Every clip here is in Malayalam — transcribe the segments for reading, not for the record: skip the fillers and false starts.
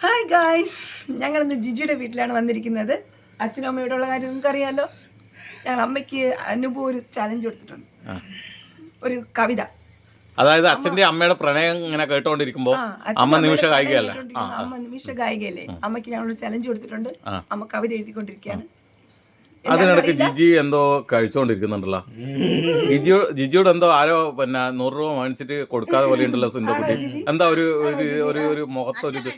ഹായ് ഗായ്സ്, ഞങ്ങളിന്ന് ജിജിയുടെ വീട്ടിലാണ് വന്നിരിക്കുന്നത്. അച്ഛനും അമ്മയുടെ ഉള്ള കാര്യം നിങ്ങൾക്ക് അറിയാലോ. ഞങ്ങൾ അമ്മയ്ക്ക് അനുഭവം ഒരു ചലഞ്ച് കൊടുത്തിട്ടുണ്ട്, ഒരു കവിത. അതായത് അച്ഛന്റെ അമ്മയുടെ പ്രണയം ഇങ്ങനെ കേട്ടോണ്ടിരിക്കുമ്പോ അമ്മ നിമിഷ ഗായികയല്ലേ, അമ്മ നിമിഷ ഗായികയല്ലേ. അമ്മയ്ക്ക് ഞങ്ങൾ ചലഞ്ച് കൊടുത്തിട്ടുണ്ട്. അമ്മ കവിത എഴുതിക്കൊണ്ടിരിക്കുകയാണ്. അതിനിടയ്ക്ക് ജിജി എന്തോ കഴിച്ചോണ്ടിരിക്കുന്നുണ്ടല്ലോ. ജിജിയോട് എന്തോ ആരോ പിന്നെ 100 രൂപ മേടിച്ചിട്ട് കൊടുക്കാതെ പോലെ ഉണ്ടല്ലോ സുന്ദര കുട്ടി. എന്താ ഒരു ഒരു മുഖത്തൊരു ഇത്.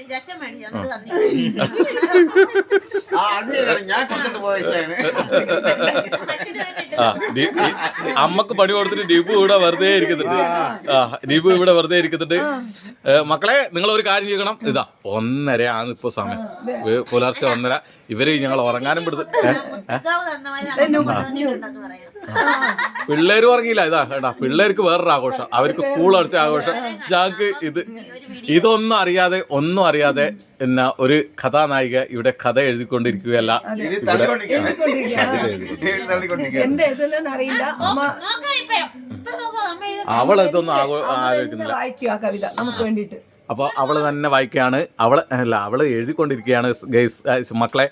അമ്മക്ക് പണി കൊടുത്തിട്ട് ദീപു ഇവിടെ വെറുതെ ഇരിക്കുന്നുണ്ട്. മക്കളെ, നിങ്ങൾ ഒരു കാര്യം ചെയ്യണം. ഇതാ 1:30 ആണ് ഇപ്പൊ സമയം, പുലർച്ചെ 1:30. ഇവര് ഞങ്ങൾ ഉറങ്ങാനും പെടുത്ത് പിള്ളേര് ഉറങ്ങിയില്ല. ഇതാ കേട്ടാ, പിള്ളേർക്ക് വേറൊരു ആഘോഷം, അവർക്ക് സ്കൂൾ അടച്ച ആഘോഷം. ഞങ്ങൾക്ക് ഒന്നും അറിയാതെ പിന്നെ ഒരു കഥാനായിക ഇവിടെ കഥ എഴുതിക്കൊണ്ടിരിക്കുകയല്ല. അവളിതൊന്നും ആലോചിക്കുന്നില്ല. അപ്പോൾ അവള് തന്നെ വായിക്കുകയാണ്. അവള് എഴുതിക്കൊണ്ടിരിക്കുകയാണ് ഗൈസ് മക്കളെ.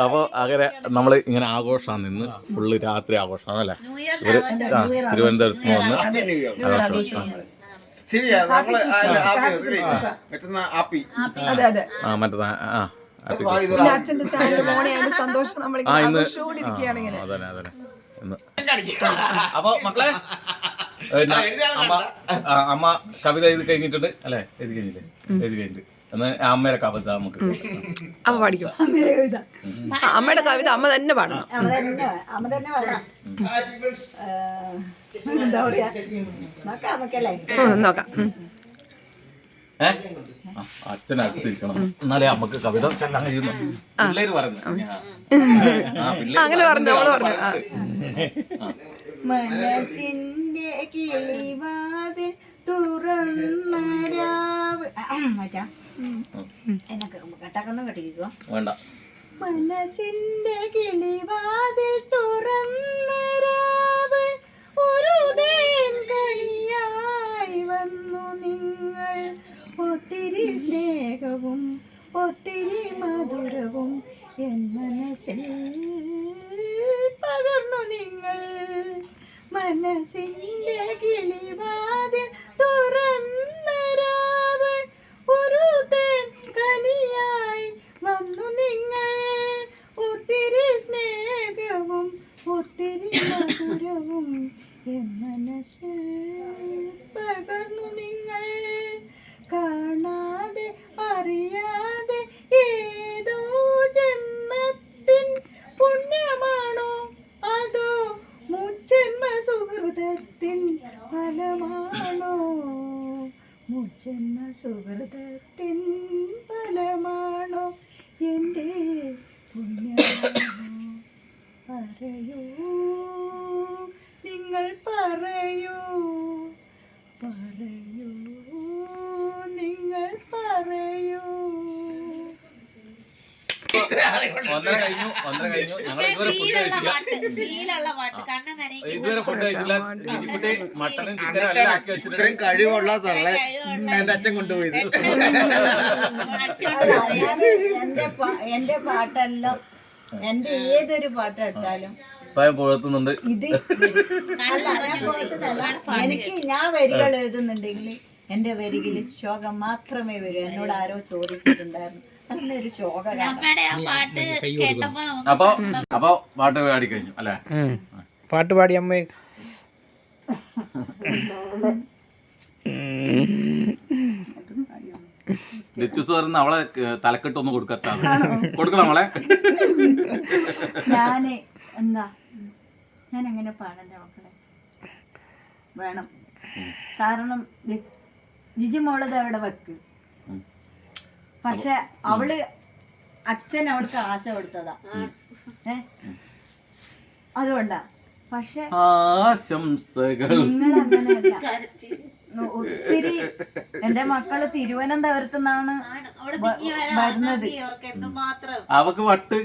അപ്പോൾ അങ്ങനെ നമ്മൾ ഇങ്ങനെ ആഘോഷമാണ്. ഇന്ന് ഫുള്ള് രാത്രി ആഘോഷമാണ് അല്ലേ. തിരുവനന്തപുരത്ത് നിന്ന് വന്ന് അപ്പൊ മക്കളെ, അമ്മ കവിത എഴുതി കഴിഞ്ഞിട്ടുണ്ട് അല്ലേ? എഴുതി കഴിഞ്ഞിട്ട് എന്നാ അമ്മയുടെ കവിത നമുക്ക് അമ്മ പാടിക്കോ. അമ്മയുടെ കവിത അമ്മ തന്നെ പാടണം. നോക്കാം. അച്ഛനടുത്തിരിക്കണം, എന്നാലേ അമ്മക്ക് കവിത ചെല്ലാൻ കഴിയുന്നു. പിള്ളേര് പറഞ്ഞു അങ്ങനെ പറഞ്ഞു. അവള് പറഞ്ഞു മനസ്സിന്റെ കിളിവാതിൽ തുറന്നരാവ് കേട്ടാക്കൊന്നും കേട്ടിരിക്കോ വേണ്ട. മനസ്സിന്റെ കിളിവാതിൽ തുറന്നരാവ് ഒരു ദേൻകനിയായി വന്നു നിങ്ങൾ. ഒത്തിരി സ്നേഹവും ഒത്തിരി മധുരവും എൻ മനസ്സിൽ പകർന്നു നിങ്ങൾ. മനസ്സിന്റെ കിളിവാതിൽ തുറന്നരാവ് ഒരു തേൻ കനിയായി വന്നു നിങ്ങൾ. ഒത്തിരി സ്നേഹവും ഒത്തിരി മധുരവും എൻ മനസ്സിൽ പകർന്നു നിങ്ങൾ. കാണാതെ അറിയാതെ ഏതോ ജന്മത്തിൻ പുണ്യമാണോ അതോ മുജ്ജന്മ സുഹൃതത്തിൻ ഫലമാണോ? മുജ്ജന്മ സുഹൃതത്തിൻ ഫലമാണോ എൻ്റെ പുണ്യമാണോ? പറയൂ, നിങ്ങൾ പറയൂ, നിങ്ങൾ പറയൂ. 1:30 കഴിഞ്ഞു. ഞങ്ങൾ ഇതുവരെ ഫുഡ് കഴിച്ചില്ല. മട്ടനും ചിക്കനും എല്ലാം ആക്കി വെച്ചിട്ട് ഇത്രയും കഴിവുള്ള തള്ളെ എന്റെ അച്ഛൻ കൊണ്ടുപോയത്. എന്റെ പാട്ടെല്ലാം, എന്റെ ഏതൊരു പാട്ടെടുത്താലും സ്വയം പുകഴ്ത്തുന്നുണ്ട്. ഇത് എനിക്ക് ഞാൻ വരികൾ എഴുതുന്നുണ്ടെങ്കിൽ എന്റെ വരികിൽ ശോകം മാത്രമേ വരൂ. എന്നോട് ആരോ ചോദിച്ചിട്ടുണ്ടായിരുന്നു, നല്ലൊരു ശോക. അപ്പൊ പാട്ട് പാടി കഴിഞ്ഞു അല്ലേ? പാട്ട് പാടി അമ്മ. ഡിച്ചൂസ് പറയുന്ന അവളെ തലക്കെട്ടൊന്ന് കൊടുക്കണം അവളെ. ഞാന് എന്താ ഞാൻ എങ്ങനെ പാടണ്ട മക്കളെ? വേണം. കാരണം ജിജി മോളത് അവിടെ വെക്ക്. പക്ഷെ അവള് അച്ഛൻ അവൾക്ക് ആശ കൊടുത്തതാ. അതുകൊണ്ടാ. പക്ഷെ ആശംസകൾ നിങ്ങളങ്ങനെയല്ല. ഒത്തിരി എന്റെ മക്കള് തിരുവനന്തപുരത്ത് നിന്നാണ് വരുന്നത് അവക്ക് വട്ട്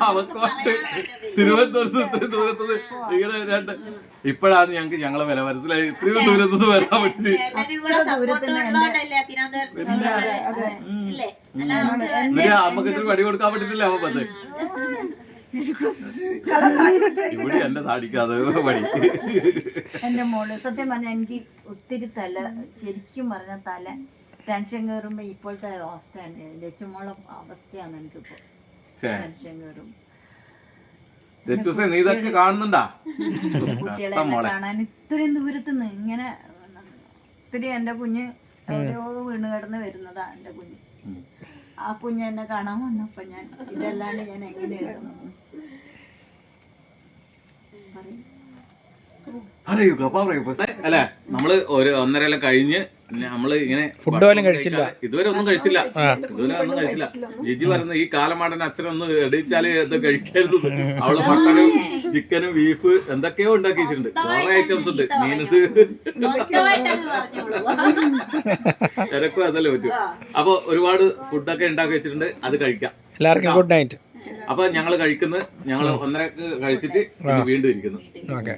അവക്ക് വട്ട് തിരുവനന്തപുരത്ത് ദൂരത്തത് ഇങ്ങനെ രണ്ട് ഇപ്പോഴാണ് ഞങ്ങക്ക് ഞങ്ങളെ വില മനസ്സിലായി. ഇത്രയും ദൂരത്തുനിന്ന് വരാൻ പറ്റി. അമ്മക്ക് ഇത്തിരി പടി കൊടുക്കാൻ പറ്റത്തില്ല. അവ പത്ത് ഇവിടെ എന്നെ താടിക്കാതെ പടി. എന്റെ മോള് സത്യം പറഞ്ഞ എനിക്ക് ഒത്തിരി ശരിക്കും പറഞ്ഞ ടെൻഷൻ കയറുമ്പോ ഇപ്പോഴത്തെ അവസ്ഥ തന്നെ ലച്ചുമോളെ അവസ്ഥയാണ് എനിക്കിപ്പോ. ടെൻഷൻ കയറും. നീ ഇതൊക്കെ കാണുന്നുണ്ടാ? കുട്ടികളെ കാണാൻ ഇത്രയും ദൂരത്തുനിന്ന് ഇങ്ങനെ ഇത്തിരി എന്റെ കുഞ്ഞ് എവിടെയോ വീണ് കിടന്ന് വരുന്നതാ എന്റെ കുഞ്ഞ്. ആ കുഞ്ഞ് എന്നെ കാണാൻ വന്നപ്പോ ഞാൻ ഇതല്ലാണ്ട് ഞാൻ എങ്ങനെയായിരുന്നു അല്ലെ നമ്മള് ഒരു 1.5 കഴിഞ്ഞ് നമ്മള് ഇങ്ങനെ ഫുഡ് പോലും കഴിച്ചില്ല. ഇതുവരെ ഒന്നും കഴിച്ചില്ല. ജിജി പറയുന്നത് ഈ കാലമാടൻ അച്ഛനൊന്ന് എടിച്ചാല് ഇത് കഴിക്കരുത്. അവള് മട്ടനും ചിക്കനും ബീഫ് എന്തൊക്കെയോ ഉണ്ടാക്കി വെച്ചിട്ടുണ്ട്. കുറെ ഐറ്റംസ് ഉണ്ട്. മീനത് എനക്കും അതല്ലേ പറ്റും. അപ്പൊ ഒരുപാട് ഫുഡൊക്കെ ഉണ്ടാക്കി വെച്ചിട്ടുണ്ട്. അത് കഴിക്കാം. എല്ലാവർക്കും ഗുഡ് നൈറ്റ്. അപ്പൊ ഞങ്ങള് കഴിക്കുന്നത് ഞങ്ങള് 1.5 കഴിച്ചിട്ട് വീണ്ടും ഇരിക്കുന്നു. ഓക്കെ.